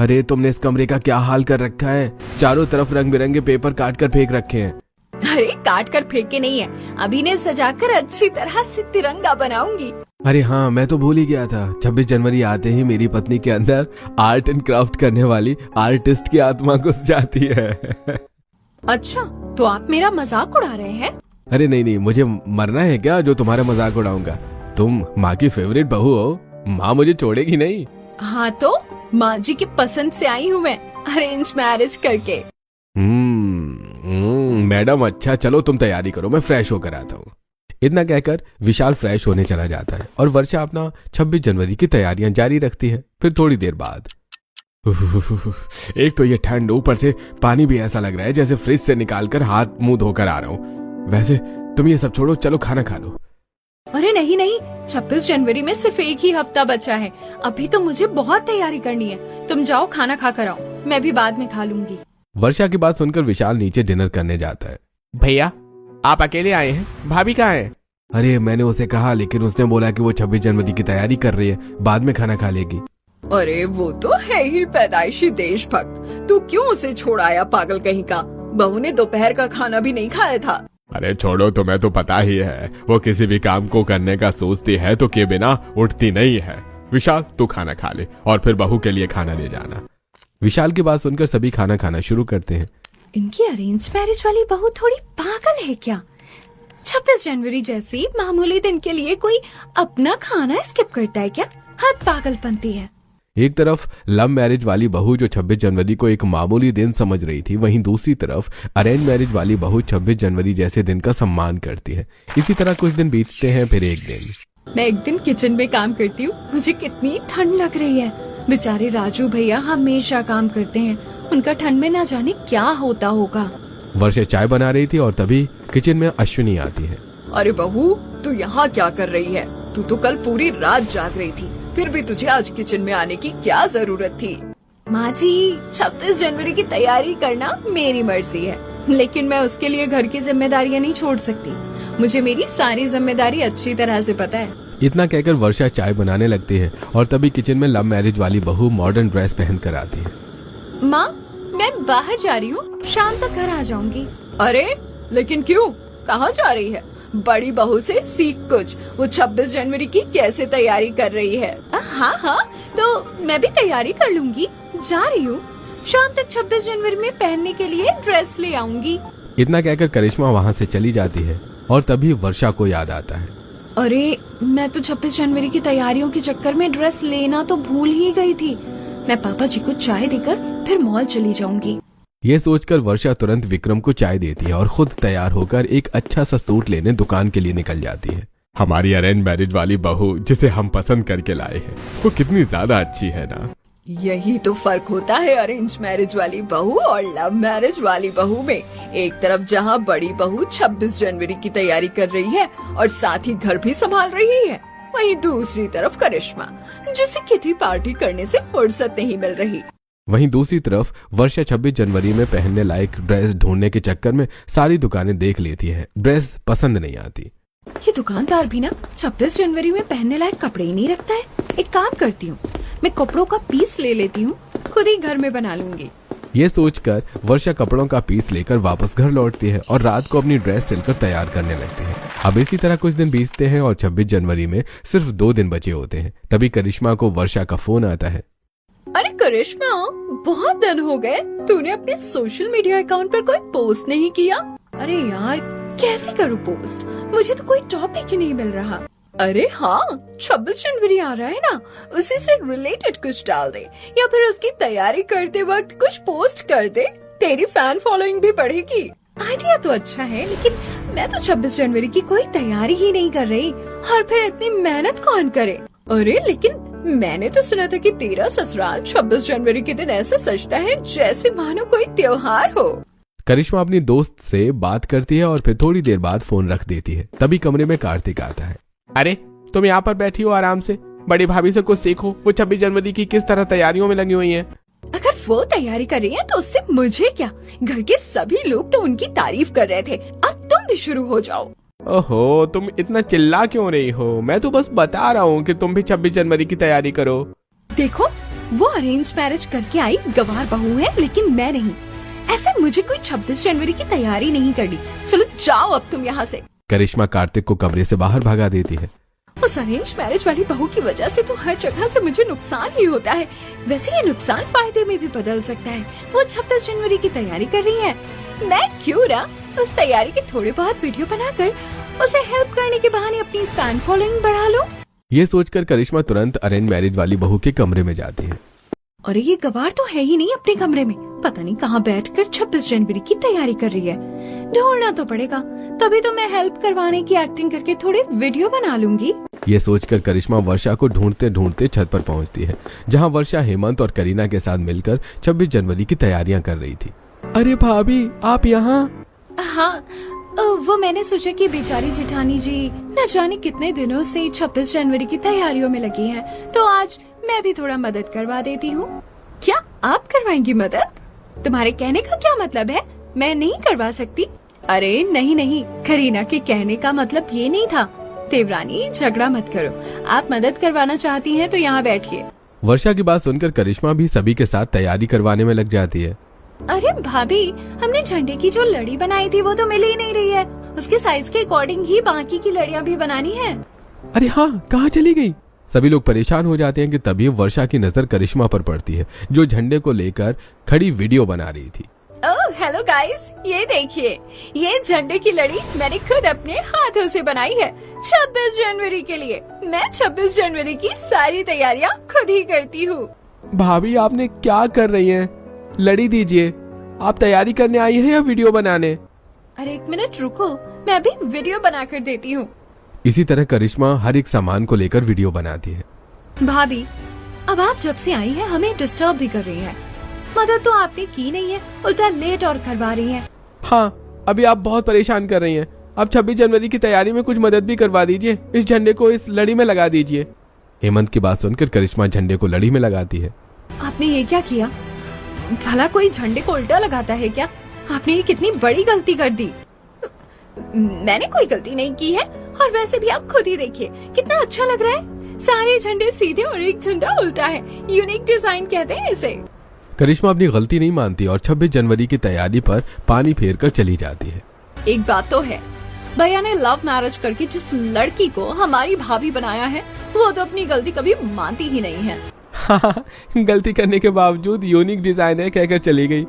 अरे तुमने इस कमरे का क्या हाल कर रखा है, चारों तरफ रंग बिरंगे पेपर काट कर फेंक रखे हैं। अरे काट कर फेंक के नहीं है, अभी ने सजाकर अच्छी तरह से तिरंगा बनाऊंगी। अरे हाँ, मैं तो भूल ही गया था। 26 जनवरी आते ही मेरी पत्नी के अंदर आर्ट एंड क्राफ्ट करने वाली आर्टिस्ट की आत्मा घुस जाती है। अच्छा, तो आप मेरा मजाक उड़ा रहे हैं? अरे नहीं, मुझे मरना है क्या जो तुम्हारा मजाक उड़ाऊंगा। तुम माँ की फेवरेट बहू हो, माँ मुझे छोड़ेगी नहीं। हाँ तो माँ जी की पसंद से आई हूँ मैं, अरेंज मैरिज करके। मैडम अच्छा, चलो तुम तैयारी करो, मैं फ्रेश होकर आता हूँ। इतना कहकर विशाल फ्रेश होने चला जाता है और वर्षा अपना 26 जनवरी की तैयारियां जारी रखती है। फिर थोड़ी देर बाद एक तो ये ठंड, ऊपर से पानी भी ऐसा लग रहा है जैसे फ्रिज से निकालकर हाथ मुंह धोकर आ रहा हूँ। वैसे तुम ये सब छोड़ो, चलो खाना खा लो। अरे नहीं, 26 जनवरी में सिर्फ एक ही हफ्ता बचा है, अभी तो मुझे बहुत तैयारी करनी है। तुम जाओ खाना खा कर आओ, मैं भी बाद में खा लूंगी। वर्षा की बात सुनकर विशाल नीचे डिनर करने जाता है। भैया आप अकेले आए हैं, भाभी कहाँ है? अरे मैंने उसे कहा, लेकिन उसने बोला कि वो 26 जनवरी की तैयारी कर रही है, बाद में खाना खा लेगी। अरे वो तो है ही पैदाइशी देशभक्त, तू क्यों उसे छोड़ आया पागल कहीं का। बहू ने दोपहर का खाना भी नहीं खाया था। अरे छोड़ो, तुम्हें तो पता ही है वो किसी भी काम को करने का सोचती है तो के बिना उठती नहीं है। विशाल तू खाना खा ले और फिर बहू के लिए खाना ले जाना। विशाल की बात सुनकर सभी खाना खाना शुरू करते हैं। इनकी अरेंज मैरिज वाली बहू थोड़ी पागल है क्या? 26 जनवरी जैसी मामूली दिन के लिए कोई अपना खाना स्किप करता है क्या? हद पागलपंती है। एक तरफ लव मैरिज वाली बहू जो 26 जनवरी को एक मामूली दिन समझ रही थी, वहीं दूसरी तरफ अरेंज मैरिज वाली बहू 26 जनवरी जैसे दिन का सम्मान करती है। इसी तरह कुछ दिन बीतते हैं। फिर एक दिन मैं एक दिन किचन में काम करती हूँ, मुझे कितनी ठंड लग रही है। बेचारे राजू भैया हमेशा काम करते हैं, उनका ठंड में ना जाने क्या होता होगा। वर्षा चाय बना रही थी और तभी किचन में अश्विनी आती है। अरे बहू तू यहाँ क्या कर रही है? तू तो कल पूरी रात जाग रही थी, फिर भी तुझे आज किचन में आने की क्या जरूरत थी? माँ जी, 26 जनवरी की तैयारी करना मेरी मर्जी है, लेकिन मैं उसके लिए घर की जिम्मेदारियाँ नहीं छोड़ सकती। मुझे मेरी सारी जिम्मेदारी अच्छी तरह से पता है। इतना कहकर वर्षा चाय बनाने लगती है और तभी किचन में लव मैरिज वाली बहू मॉडर्न ड्रेस पहन कर आती है। माँ, मैं बाहर जा रही हूँ, शाम तक घर आ जाऊंगी। अरे लेकिन क्यों, कहाँ जा रही है? बड़ी बहू से सीख कुछ, वो 26 जनवरी की कैसे तैयारी कर रही है। हाँ, तो मैं भी तैयारी कर लूंगी, जा रही हूँ। शाम तक 26 जनवरी में पहनने के लिए ड्रेस ले आऊंगी। इतना कहकर करिश्मा वहाँ से चली जाती है और तभी वर्षा को याद आता है। अरे मैं तो 26 जनवरी की तैयारियों के चक्कर में ड्रेस लेना तो भूल ही गई थी। मैं पापा जी को चाय देकर फिर मॉल चली जाऊंगी। ये सोचकर वर्षा तुरंत विक्रम को चाय देती है और खुद तैयार होकर एक अच्छा सा सूट लेने दुकान के लिए निकल जाती है। हमारी अरेंज मैरिज वाली बहू जिसे हम पसंद करके लाए हैं, वो कितनी ज्यादा अच्छी है ना। यही तो फर्क होता है अरेंज मैरिज वाली बहू और लव मैरिज वाली बहू में। एक तरफ जहाँ बड़ी बहू 26 जनवरी की तैयारी कर रही है और साथ ही घर भी संभाल रही है, वहीं दूसरी तरफ करिश्मा जिसे किटी पार्टी करने से फुर्सत नहीं मिल रही। वहीं दूसरी तरफ वर्षा 26 जनवरी में पहनने लायक ड्रेस ढूंढने के चक्कर में सारी दुकानें देख लेती है, ड्रेस पसंद नहीं आती। ये दुकानदार भी ना 26 जनवरी में पहनने लायक कपड़े ही नहीं रखता है। एक काम करती हूँ, मैं कपड़ों का पीस ले लेती हूँ, खुद ही घर में बना लूंगी। ये सोचकर वर्षा कपड़ों का पीस लेकर वापस घर लौटती है और रात को अपनी ड्रेस सिलकर तैयार करने लगती है। अब इसी तरह कुछ दिन बीतते हैं और 26 जनवरी में सिर्फ 2 दिन बचे होते हैं। तभी करिश्मा को वर्षा का फोन आता है। अरे करिश्मा, बहुत दिन हो गए, तूने अपने सोशल मीडिया अकाउंट पर कोई पोस्ट नहीं किया। अरे यार, कैसे करूँ पोस्ट, मुझे तो कोई टॉपिक ही नहीं मिल रहा। अरे हाँ, 26 जनवरी आ रहा है ना, उसी से रिलेटेड कुछ डाल दे या फिर उसकी तैयारी करते वक्त कुछ पोस्ट कर दे, तेरी फैन फॉलोइंग भी बढ़ेगी। आइडिया तो अच्छा है, लेकिन मैं तो 26 जनवरी की कोई तैयारी ही नहीं कर रही, और फिर इतनी मेहनत कौन करे। अरे लेकिन मैंने तो सुना था कि तेरा ससुराल 26 जनवरी के दिन ऐसे सजता है जैसे मानो कोई त्योहार हो। करिश्मा अपनी दोस्त से बात करती है और फिर थोड़ी देर बाद फोन रख देती है। तभी कमरे में कार्तिक आता है। अरे तुम यहाँ पर बैठी हो आराम से, बड़ी भाभी से कुछ सीखो, वो 26 जनवरी की किस तरह तैयारियों में लगी हुई हैं। अगर वो तैयारी कर रही है तो उससे मुझे क्या, घर के सभी लोग तो उनकी तारीफ कर रहे थे, अब तुम भी शुरू हो जाओ। ओहो, तुम इतना चिल्ला क्यों रही हो? मैं तो बस बता रहा हूँ कि तुम भी 26 जनवरी की तैयारी करो। देखो वो अरेंज मैरिज करके आई गवार बहू है, लेकिन मैं नहीं। ऐसे मुझे कोई 26 जनवरी की तैयारी नहीं करनी। चलो जाओ अब तुम यहाँ से। करिश्मा कार्तिक को कमरे से बाहर भगा देती है। उस अरेंज मैरिज वाली बहू की वजह से तो हर जगह से मुझे नुकसान ही होता है। वैसे ये नुकसान फायदे में भी बदल सकता है। वो 26 जनवरी की तैयारी कर रही है, मैं क्यों ना उस तैयारी के थोड़े बहुत वीडियो बनाकर उसे हेल्प करने के बहाने अपनी फैन फॉलोइंग बढ़ा लूं। ये सोचकर करिश्मा तुरंत अरेंज मैरिज वाली बहू के कमरे में जाती है। और ये गवार तो है ही नहीं अपने कमरे में, पता नहीं कहाँ बैठकर 26 जनवरी की तैयारी कर रही है। ढूंढना तो पड़ेगा, तभी तो मैं हेल्प करवाने की एक्टिंग करके थोड़े वीडियो बना लूंगी। ये सोचकर करिश्मा वर्षा को ढूंढते ढूंढते छत पर पहुंचती है, जहां वर्षा हेमंत और करीना के साथ मिलकर 26 जनवरी की तैयारियां कर रही थी। अरे भाभी, आप यहाँ? हाँ, वो मैंने सोचा कि बेचारी जेठानी जी न जाने कितने दिनों से 26 जनवरी की तैयारियों में लगी हैं, तो आज मैं भी थोड़ा मदद करवा देती हूँ। क्या आप करवाएंगी मदद? तुम्हारे कहने का क्या मतलब है? मैं नहीं करवा सकती? अरे नहीं नहीं, करीना के कहने का मतलब ये नहीं था। देवरानी झगड़ा मत करो, आप मदद करवाना चाहती हैं तो यहाँ बैठिए। वर्षा की बात सुनकर करिश्मा भी सभी के साथ तैयारी करवाने में लग जाती है। अरे भाभी, हमने झंडे की जो लड़ी बनाई थी वो तो मिल ही नहीं रही है। उसके साइज के अकॉर्डिंग ही बाकी की लड़ियाँ भी बनानी है। अरे हाँ, कहाँ चली गई? सभी लोग परेशान हो जाते हैं कि तभी वर्षा की नजर करिश्मा पर पड़ती है, जो झंडे को लेकर खड़ी वीडियो बना रही थी। ओह हेलो गाइस, ये देखिए, ये झंडे की लड़ी मैंने खुद अपने हाथों से बनाई है 26 जनवरी के लिए। मैं 26 जनवरी की सारी तैयारियां खुद ही करती हूँ। भाभी, आपने क्या कर रही हैं? लड़ी दीजिए। आप तैयारी करने आई हैं या वीडियो बनाने? अरे एक मिनट रुको, मैं अभी वीडियो बना कर देती हूँ। इसी तरह करिश्मा हर एक सामान को लेकर वीडियो बनाती है। भाभी, अब आप जब से आई हैं हमें डिस्टर्ब भी कर रही हैं। मदद तो आपने की नहीं है, उल्टा लेट और करवा रही हैं। हाँ, अभी आप बहुत परेशान कर रही हैं। आप 26 जनवरी की तैयारी में कुछ मदद भी करवा दीजिए। इस झंडे को इस लड़ी में लगा दीजिए। हेमंत की बात सुनकर करिश्मा झंडे को लड़ी में लगाती है। आपने ये क्या किया? भला कोई झंडे को उल्टा लगाता है क्या? आपने ये कितनी बड़ी गलती कर दी। मैंने कोई गलती नहीं की है, और वैसे भी आप खुद ही देखिए कितना अच्छा लग रहा है। सारे झंडे सीधे और एक झंडा उल्टा है। यूनिक डिजाइन कहते हैं इसे। करिश्मा अपनी गलती नहीं मानती और 26 जनवरी की तैयारी पर पानी फेरकर चली जाती है। एक बात तो है, भैया ने लव मैरिज करके जिस लड़की को हमारी भाभी बनाया है, वो तो अपनी गलती कभी मानती ही नहीं है। हाँ, गलती करने के बावजूद यूनिक डिजाइन है कहकर चली गई।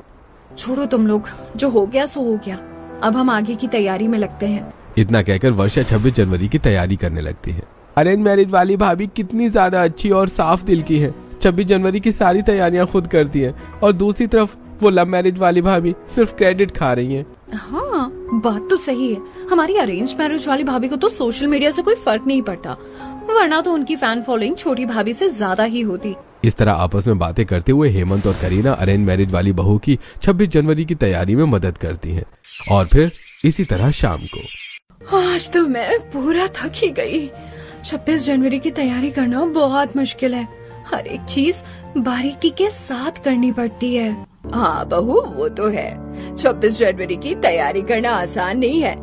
छोड़ो तुम लोग, जो हो गया सो हो गया। अब हम आगे की तैयारी में लगते हैं। इतना कहकर वर्षा 26 जनवरी की तैयारी करने लगती है। अरेंज मैरिज वाली भाभी कितनी ज्यादा अच्छी और साफ दिल की है। 26 जनवरी की सारी तैयारियां खुद करती है, और दूसरी तरफ वो लव मैरिज वाली भाभी सिर्फ क्रेडिट खा रही है। हाँ, बात तो सही है। हमारी अरेंज मैरिज वाली भाभी को तो सोशल मीडिया से कोई फर्क नहीं पड़ता, वरना तो उनकी फैन फॉलोइंग छोटी भाभी से ज्यादा ही होती। इस तरह आपस में बातें करते हुए हेमंत और करीना अरेंज मैरिज वाली बहू की 26 जनवरी की तैयारी में मदद करती हैं। और फिर इसी तरह शाम को। आज तो मैं पूरा थक ही गई। 26 जनवरी की तैयारी करना बहुत मुश्किल है। हर एक चीज बारीकी के साथ करनी पड़ती है। हाँ बहू, वो तो है। 26 जनवरी की तैयारी करना आसान नहीं है।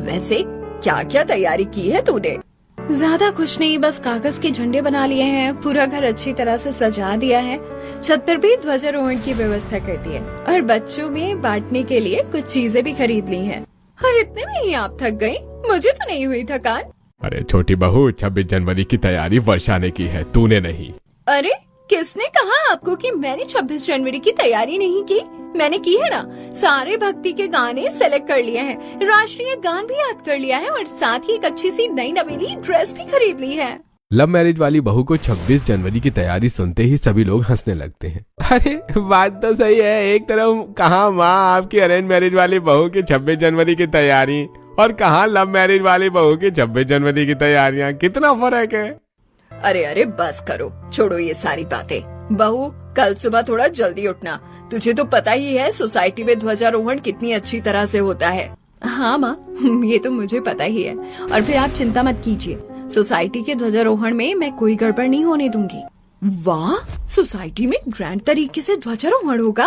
वैसे क्या क्या तैयारी की है तूने? ज्यादा कुछ नहीं, बस कागज के झंडे बना लिए हैं, पूरा घर अच्छी तरह से सजा दिया है, छत पर भी ध्वजारोहण की व्यवस्था कर दी है, और बच्चों में बांटने के लिए कुछ चीजें भी खरीद ली हैं। और इतने में ही आप थक गई? मुझे तो नहीं हुई थकान। अरे छोटी बहू, 26 जनवरी की तैयारी वर्षा ने की है, तूने नहीं। अरे किसने कहा आपको कि मैंने 26 जनवरी की तैयारी नहीं की? मैंने की है ना। सारे भक्ति के गाने सेलेक्ट कर लिए हैं, राष्ट्रीय गान भी याद कर लिया है, और साथ ही एक अच्छी सी नई नवेली ड्रेस भी खरीद ली है। लव मैरिज वाली बहू को 26 जनवरी की तैयारी सुनते ही सभी लोग हंसने लगते हैं। अरे बात तो सही है। एक तरफ कहाँ माँ आपकी अरेंज मैरिज वाली बहू की 26 जनवरी की तैयारी, और कहाँ लव मैरिज वाली बहू की 26 जनवरी की तैयारियाँ। कितना फर्क है। अरे अरे बस करो, छोड़ो ये सारी बातें। बहू, कल सुबह थोड़ा जल्दी उठना। तुझे तो पता ही है सोसाइटी में ध्वजारोहण कितनी अच्छी तरह से होता है। हाँ माँ, ये तो मुझे पता ही है। और फिर आप चिंता मत कीजिए, सोसाइटी के ध्वजारोहण में मैं कोई गड़बड़ नहीं होने दूंगी। वाह, सोसाइटी में ग्रैंड तरीके से ध्वजारोहण होगा?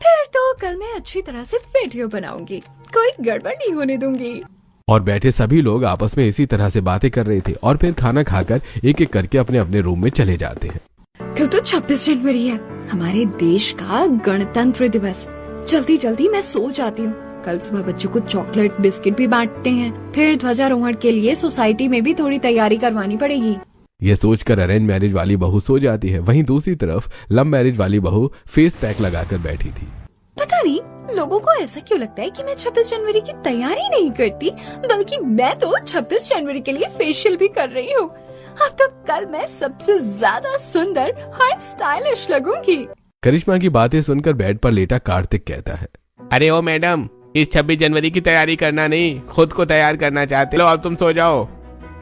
फिर तो कल मैं अच्छी तरह से वीडियो बनाऊंगी, कोई गड़बड़ नहीं होने दूंगी। और बैठे सभी लोग आपस में इसी तरह से बातें कर रहे थे, और फिर खाना खाकर एक एक करके अपने अपने रूम में चले जाते हैं। कल तो तो 26 जनवरी है, हमारे देश का गणतंत्र दिवस। जल्दी जल्दी मैं सो जाती हूँ। कल सुबह बच्चों को चॉकलेट बिस्किट भी बांटते हैं। फिर ध्वजारोहण के लिए सोसाइटी में भी थोड़ी तैयारी करवानी पड़ेगी। ये सोचकर अरेंज मैरिज वाली बहू सो जाती है। वहीं दूसरी तरफ लव मैरिज वाली बहू फेस पैक लगाकर बैठी थी। पता नहीं लोगों को ऐसा क्यों लगता है कि मैं 26 जनवरी की तैयारी नहीं करती, बल्कि मैं तो 26 जनवरी के लिए फेशियल भी कर रही हूँ। अब तो कल मैं सबसे ज्यादा सुंदर और स्टाइलिश लगूंगी। करिश्मा की बातें सुनकर बेड पर लेटा कार्तिक कहता है, अरे ओ मैडम, इस 26 जनवरी की तैयारी करना नहीं, खुद को तैयार करना चाहते। लो अब तुम सो जाओ।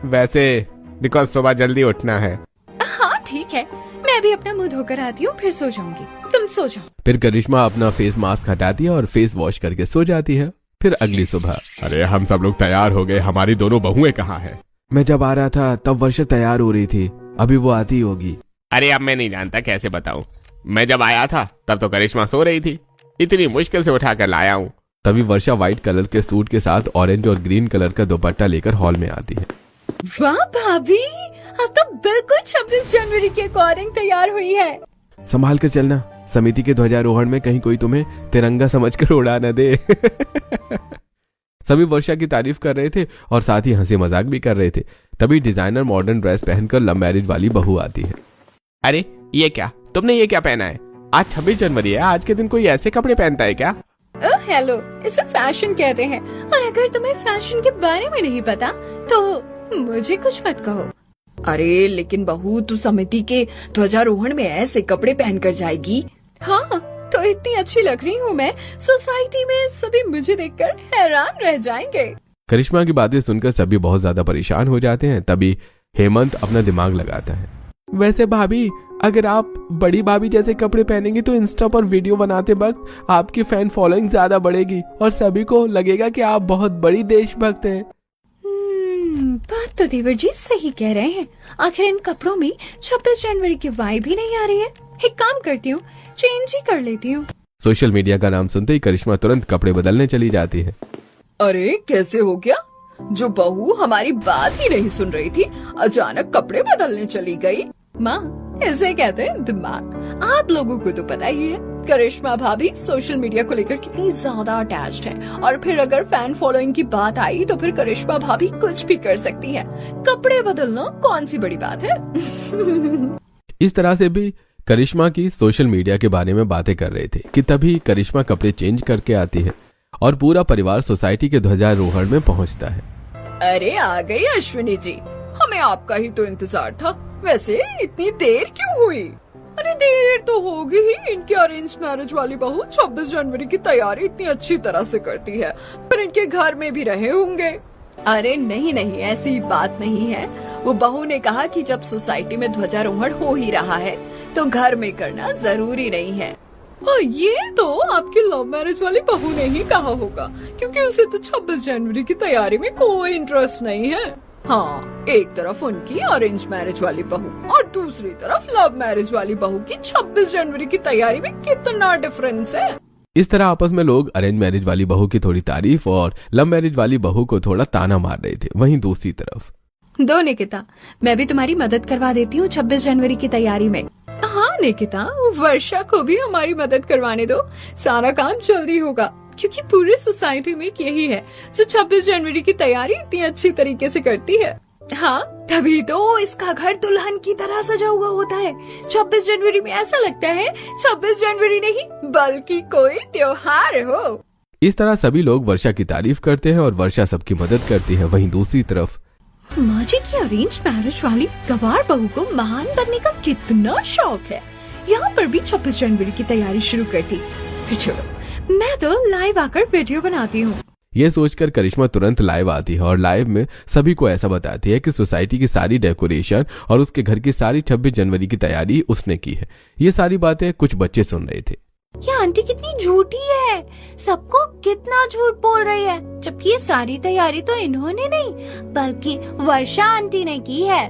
वैसे बिकॉज सुबह जल्दी उठना है। हाँ ठीक है, मैं भी अपना मुंह धोकर आती हूँ, फिर सो जाऊंगी। तुम सो जाओ। फिर करिश्मा अपना फेस मास्क हटाती है और फेस वॉश करके सो जाती है। फिर अगली सुबह, अरे हम सब लोग तैयार हो गए, हमारी दोनों बहुएं कहाँ हैं? मैं जब आ रहा था तब वर्षा तैयार हो रही थी, अभी वो आती होगी। अरे अब मैं नहीं जानता, कैसे बताऊं। मैं जब आया था तब तो करिश्मा सो रही थी, इतनी मुश्किल से उठा कर लाया हूँ। तभी वर्षा व्हाइट कलर के सूट के साथ ऑरेंज और ग्रीन कलर का दुपट्टा लेकर हॉल में आती है। वाह भाभी, अब तो बिल्कुल 26 जनवरी के अकॉर्डिंग तैयार हुई है। संभाल कर चलना, समिति के ध्वजारोहण में कहीं कोई तुम्हें तिरंगा समझकर उड़ा न दे। सभी वर्षा की तारीफ कर रहे थे और साथ ही हंसी मजाक भी कर रहे थे। तभी डिजाइनर मॉडर्न ड्रेस पहनकर लव मैरिज वाली बहू आती है। अरे ये क्या, तुमने ये क्या पहना है? आज 26 जनवरी है, आज के दिन कोई ऐसे कपड़े पहनता है क्या? हेलो, इसे फैशन कहते हैं, और अगर तुम्हें फैशन के बारे में नहीं पता तो मुझे कुछ मत कहो। अरे लेकिन बहू, तू समिति के ध्वजारोहण में ऐसे कपड़े पहनकर जाएगी? हाँ, तो इतनी अच्छी लग रही हूँ मैं, सोसाइटी में सभी मुझे देखकर हैरान रह जाएंगे। करिश्मा की बातें सुनकर सभी बहुत ज्यादा परेशान हो जाते हैं। तभी हेमंत अपना दिमाग लगाता है, वैसे भाभी, अगर आप बड़ी भाभी जैसे कपड़े पहनेंगी तो इंस्टा पर वीडियो बनाते वक्त आपकी फैन फॉलोइंग ज्यादा बढ़ेगी और सभी को लगेगा कि आप बहुत बड़ी देशभक्त हैं। बात तो देवर जी सही कह रहे हैं। आखिर इन कपड़ों में 26 जनवरी की वाइब भी नहीं आ रही है। एक काम करती हूँ, चेंज ही कर लेती हूँ। सोशल मीडिया का नाम सुनते ही करिश्मा तुरंत कपड़े बदलने चली जाती है। अरे कैसे हो गया? जो बहू हमारी बात ही नहीं सुन रही थी, अचानक कपड़े बदलने चली गई। माँ, इसे कहते हैं दिमाग। आप लोगों को तो पता ही है करिश्मा भाभी सोशल मीडिया को लेकर कितनी ज्यादा अटैच्ड है, और फिर अगर फैन फॉलोइंग की बात आई तो फिर करिश्मा भाभी कुछ भी कर सकती है। कपड़े बदलना कौन सी बड़ी बात है। इस तरह से भी करिश्मा की सोशल मीडिया के बारे में बातें कर रहे थे कि तभी करिश्मा कपड़े चेंज करके आती है और पूरा परिवार सोसाइटी के ध्वजारोहण में पहुंचता है। अरे आ गई अश्विनी जी, हमें आपका ही तो इंतजार था। वैसे इतनी देर क्यों हुई? अरे देर तो होगी ही, इनकी अरेंज मैरिज वाली बहू 26 जनवरी की तैयारी इतनी अच्छी तरह से करती है, पर इनके घर में भी रहे होंगे। अरे नहीं नहीं, ऐसी बात नहीं है। वो बहू ने कहा कि जब सोसाइटी में ध्वजारोहण हो ही रहा है तो घर में करना जरूरी नहीं है। और ये तो आपकी लव मैरिज वाली बहू ने ही कहा होगा, क्योंकि उसे तो 26 जनवरी की तैयारी में कोई इंटरेस्ट नहीं है। हाँ, एक तरफ उनकी अरेंज मैरिज वाली बहू और दूसरी तरफ लव मैरिज वाली बहू की 26 जनवरी की तैयारी में कितना डिफरेंस है। इस तरह आपस में लोग अरेंज मैरिज वाली बहू की थोड़ी तारीफ और लव मैरिज वाली बहू को थोड़ा ताना मार रहे थे। वहीं दूसरी तरफ, दो निकिता, मैं भी तुम्हारी मदद करवा देती हूँ 26 जनवरी की तैयारी में। हाँ निकिता, वर्षा को भी हमारी मदद करवाने दो, सारा काम जल्दी होगा, क्योंकि पूरे सोसाइटी में यही है जो 26 जनवरी की तैयारी इतनी अच्छी तरीके से करती है। हाँ, तभी तो इसका घर दुल्हन की तरह सजा हुआ होता है। 26 जनवरी में ऐसा लगता है 26 जनवरी नहीं बल्कि कोई त्योहार हो। इस तरह सभी लोग वर्षा की तारीफ करते हैं और वर्षा सबकी मदद करती है। वहीं दूसरी तरफ, माँ जी की अरेंज मैरिज वाली गवार बहू को महान बनने का कितना शौक है, यहाँ पर भी 26 जनवरी की तैयारी शुरू कर दी। मैं तो लाइव आकर वीडियो बनाती हूँ। ये सोचकर करिश्मा तुरंत लाइव आती है और लाइव में सभी को ऐसा बताती है कि सोसाइटी की सारी डेकोरेशन और उसके घर की सारी 26 जनवरी की तैयारी उसने की है। ये सारी बातें कुछ बच्चे सुन रहे थे। ये आंटी कितनी झूठी है, सबको कितना झूठ बोल रही है, जबकि ये सारी तैयारी तो इन्होंने नहीं बल्कि वर्षा आंटी ने की है।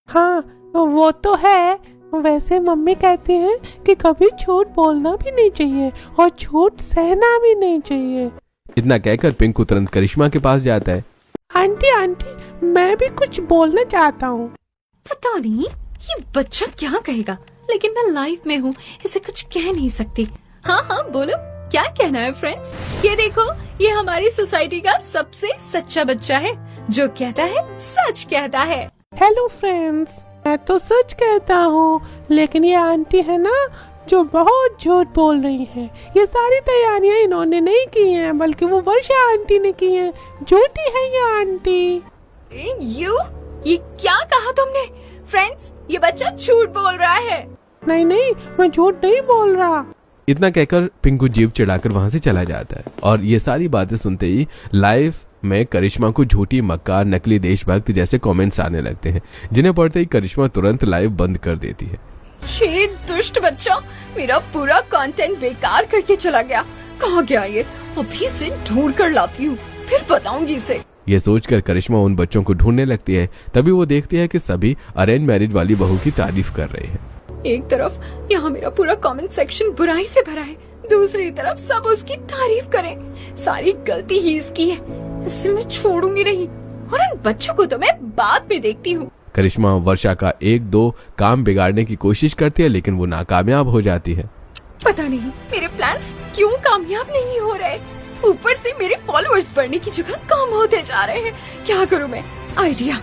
हाँ वो तो है। वैसे मम्मी कहती हैं कि कभी झूठ बोलना भी नहीं चाहिए और झूठ सहना भी नहीं चाहिए। इतना कहकर पिंकू तुरंत करिश्मा के पास जाता है। आंटी आंटी, मैं भी कुछ बोलना चाहता हूँ। पता नहीं ये बच्चा क्या कहेगा, लेकिन मैं लाइफ में हूँ, इसे कुछ कह नहीं सकती। हाँ हाँ बोलो, क्या कहना है फ्रेंड्स? ये देखो, ये हमारी सोसाइटी का सबसे सच्चा बच्चा है, जो कहता है सच कहता है। हेलो फ्रेंड्स, मैं तो सच कहता हूँ, लेकिन ये आंटी है ना जो बहुत झूठ बोल रही है। ये सारी तैयारियां इन्होंने नहीं की हैं, बल्कि वो वर्षा आंटी ने की हैं। झूठी है ये आंटी। ये क्या कहा तुमने? फ्रेंड्स, ये बच्चा झूठ बोल रहा है। नहीं नहीं, मैं झूठ नहीं बोल रहा। इतना कहकर पिंकू जीभ चिढ़ाकर वहां से चला जाता है और ये सारी बातें सुनते ही लाइव में करिश्मा को झूठी, मक्कार, नकली देशभक्त जैसे कमेंट्स आने लगते हैं, जिन्हें पढ़ते ही करिश्मा तुरंत लाइव बंद कर देती है। ये दुष्ट बच्चा मेरा पूरा कंटेंट बेकार करके चला गया। कहाँ गया ये? अभी से ढूंढ कर लाती हूँ, फिर बताऊंगी इसे। ये सोचकर करिश्मा उन बच्चों को ढूंढने लगती है। तभी वो देखती है कि सभी अरेंज मैरिज वाली बहू की तारीफ कर रहे हैं। एक तरफ यहाँ मेरा पूरा कमेंट सेक्शन बुराई से भरा है, दूसरी तरफ सब उसकी तारीफ करें। सारी गलती ही इसकी है, इसे मैं छोड़ूंगी नहीं, और इन बच्चों को तो मैं बाद में देखती हूँ। करिश्मा वर्षा का 1-2 काम बिगाड़ने की कोशिश करती है, लेकिन वो नाकामयाब हो जाती है। पता नहीं मेरे प्लान्स क्यों कामयाब नहीं हो रहे। ऊपर से मेरे फॉलोअर्स बढ़ने की जगह कम होते जा रहे हैं। क्या करूँ मैं? आइडिया,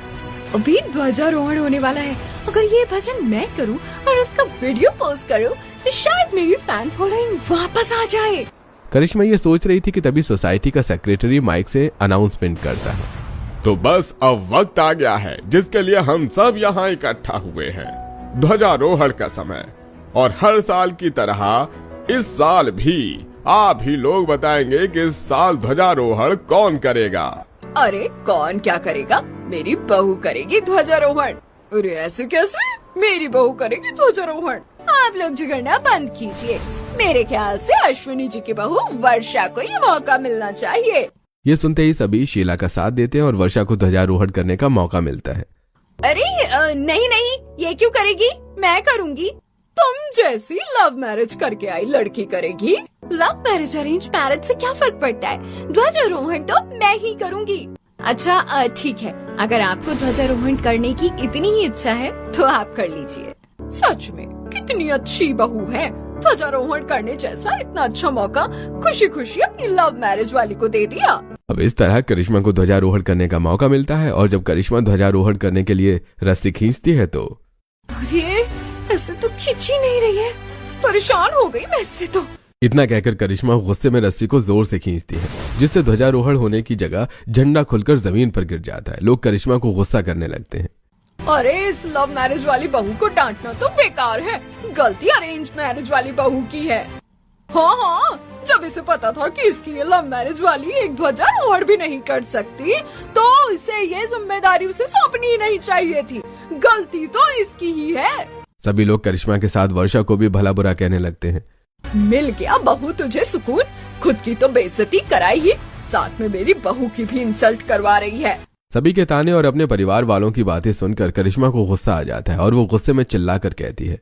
अभी ध्वजारोहण होने वाला है। अगर ये भजन मैं करूँ और उसका वीडियो पोस्ट करूँ तो शायद मेरी फैन फॉलोइंग वापस आ जाए। करिश्मा ये सोच रही थी कि तभी सोसाइटी का सेक्रेटरी माइक से अनाउंसमेंट करता है। तो बस अब वक्त आ गया है जिसके लिए हम सब यहाँ इकट्ठा हुए हैं। ध्वजारोहण का समय, और हर साल की तरह इस साल भी आप ही लोग बताएंगे कि इस साल ध्वजारोहण कौन करेगा। अरे कौन क्या करेगा? मेरी बहू करेगी ध्वजारोहण। अरे ऐसे कैसे? मेरी बहू करेगी ध्वजारोहण। आप लोग झगड़ना बंद कीजिए। मेरे ख्याल से अश्विनी जी की बहू वर्षा को ये मौका मिलना चाहिए। ये सुनते ही सभी शीला का साथ देते हैं और वर्षा को ध्वजारोहण करने का मौका मिलता है। अरे नहीं नहीं, ये क्यों करेगी? मैं करूंगी। तुम जैसी लव मैरिज करके आई लड़की करेगी। लव मैरिज अरेंज मैरिज से क्या फर्क पड़ता है? ध्वजारोहण तो मैं ही करूंगी। अच्छा ठीक है, अगर आपको ध्वजारोहण करने की इतनी ही इच्छा है तो आप कर लीजिए। सच में कितनी अच्छी बहू है। ध्वजारोहण करने जैसा इतना अच्छा मौका खुशी खुशी अपनी लव मैरिज वाली को दे दिया। अब इस तरह करिश्मा को ध्वजारोहण करने का मौका मिलता है और जब करिश्मा ध्वजारोहण करने के लिए रस्सी खींचती है तो अरे ऐसे तो खींच ही नहीं रही है। परेशान हो गई मैं इससे तो। इतना कहकर करिश्मा गुस्से में रस्सी को जोर से खींचती है, जिससे ध्वजारोहण होने की जगह झंडा खुलकर जमीन पर गिर जाता है। लोग करिश्मा को गुस्सा करने लगते हैं। अरे इस लव मैरिज वाली बहू को डांटना तो बेकार है। गलती अरेंज मैरिज वाली बहू की है। हाँ, जब इसे पता था कि इसकी ये लव मैरिज वाली एक ध्वजारोहण भी नहीं कर सकती, तो इसे ये जिम्मेदारी उसे सौंपनी ही नहीं चाहिए थी। गलती तो इसकी ही है। सभी लोग करिश्मा के साथ वर्षा को भी भला बुरा कहने लगते हैं। मिल गया बहू तुझे सुकून। खुद की तो बेइज्जती कराई ही, साथ में मेरी बहू की भी इंसल्ट करवा रही है। सभी के ताने और अपने परिवार वालों की बातें सुनकर करिश्मा को गुस्सा आ जाता है और वो गुस्से में चिल्लाकर कहती है,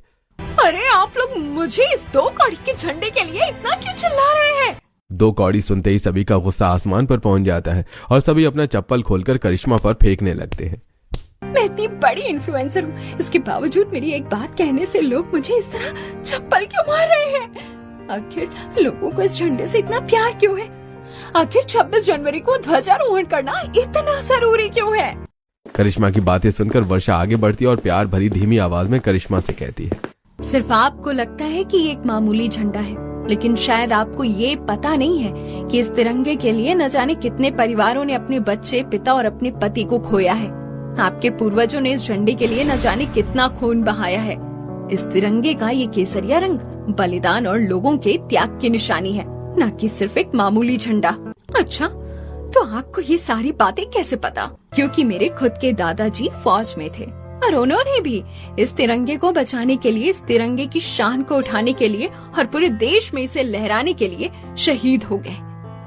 अरे आप लोग मुझे इस 2 कौड़ी के झंडे के लिए इतना क्यों चिल्ला रहे हैं? 2 कौड़ी सुनते ही सभी का गुस्सा आसमान पर पहुंच जाता है और सभी अपना चप्पल खोलकर करिश्मा पर फेंकने लगते हैं। मैं इतनी बड़ी इन्फ्लुएंसर हूँ, इसके बावजूद मेरी एक बात कहने से लोग मुझे इस तरह चप्पल क्यों मार रहे हैं? आखिर लोगों को इस झंडे से इतना प्यार क्यों है? आखिर 26 जनवरी को ध्वजारोहण करना इतना जरूरी क्यों है? करिश्मा की बातें सुनकर वर्षा आगे बढ़ती है और प्यार भरी धीमी आवाज में करिश्मा से कहती है, सिर्फ आपको लगता है कि ये एक मामूली झंडा है, लेकिन शायद आपको ये पता नहीं है कि इस तिरंगे के लिए न जाने कितने परिवारों ने अपने बच्चे, पिता और अपने पति को खोया है। आपके पूर्वजों ने इस झंडे के लिए न जाने कितना खून बहाया है। इस तिरंगे का ये केसरिया रंग बलिदान और लोगों के त्याग की निशानी है, न कि सिर्फ एक मामूली झंडा। अच्छा, तो आपको ये सारी बातें कैसे पता? क्योंकि मेरे खुद के दादाजी फौज में थे और उन्होंने भी इस तिरंगे को बचाने के लिए, इस तिरंगे की शान को उठाने के लिए और पूरे देश में इसे लहराने के लिए शहीद हो गए।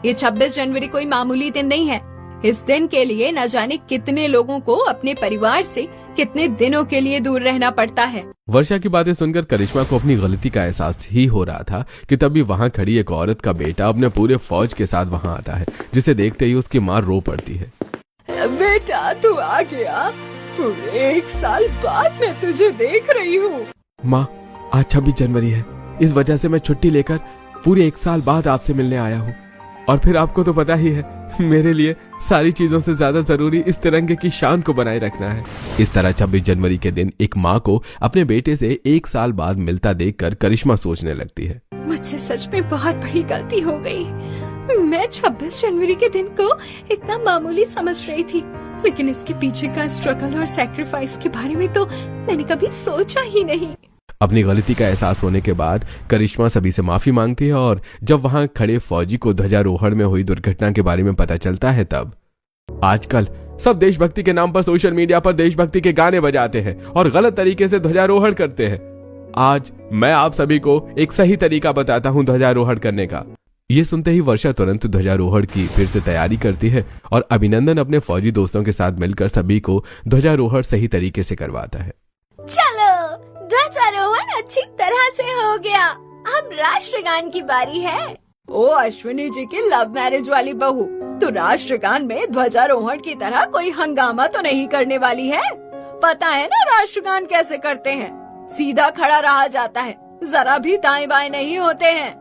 ये 26 जनवरी कोई मामूली दिन नहीं है। इस दिन के लिए न जाने कितने लोगों को अपने परिवार से कितने दिनों के लिए दूर रहना पड़ता है। वर्षा की बातें सुनकर करिश्मा को अपनी गलती का एहसास ही हो रहा था कि तभी वहाँ खड़ी एक औरत का बेटा अपने पूरे फौज के साथ वहाँ आता है, जिसे देखते ही उसकी माँ रो पड़ती है। बेटा तू आ गया, पूरे 1 साल बाद मैं तुझे देख रही हूँ। माँ, आज 26 जनवरी है, इस वजह से मैं छुट्टी लेकर पूरे 1 साल बाद आपसे मिलने आया हूँ। और फिर आपको तो पता ही है, मेरे लिए सारी चीजों से ज्यादा जरूरी इस तिरंगे की शान को बनाए रखना है। इस तरह 26 जनवरी के दिन एक माँ को अपने बेटे से 1 साल बाद मिलता देखकर करिश्मा सोचने लगती है, मुझसे सच में बहुत बड़ी गलती हो गई। मैं 26 जनवरी के दिन को इतना मामूली समझ रही थी, लेकिन इसके पीछे का स्ट्रगल और सैक्रिफाइस के बारे में तो मैंने कभी सोचा ही नहीं। अपनी गलती का एहसास होने के बाद करिश्मा सभी से माफी मांगती है और जब वहां खड़े फौजी को ध्वजारोहण में हुई दुर्घटना के बारे में पता चलता है तब आजकल सब देशभक्ति के नाम पर सोशल मीडिया पर देशभक्ति के गाने बजाते हैं और गलत तरीके से ध्वजारोहण करते हैं। आज मैं आप सभी को एक सही तरीका बताता हूं ध्वजारोहण करने का। ये सुनते ही वर्षा तुरंत ध्वजारोहण की फिर से तैयारी करती है और अभिनंदन अपने फौजी दोस्तों के साथ मिलकर सभी को ध्वजारोहण सही तरीके से करवाता है। चलो, ध्वजारोहण अच्छी तरह से हो गया, अब राष्ट्रगान की बारी है। ओ अश्विनी जी की लव मैरिज वाली बहू, तो राष्ट्रगान में ध्वजारोहण की तरह कोई हंगामा तो नहीं करने वाली है? पता है ना राष्ट्रगान कैसे करते हैं? सीधा खड़ा रहा जाता है, जरा भी दाएं बाएं नहीं होते हैं।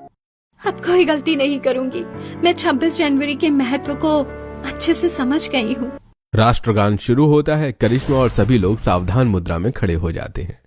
अब कोई गलती नहीं करूंगी, मैं 26 जनवरी के महत्व को अच्छे से समझ गई हूँ। राष्ट्रगान शुरू होता है। करिश्मा और सभी लोग सावधान मुद्रा में खड़े हो जाते हैं।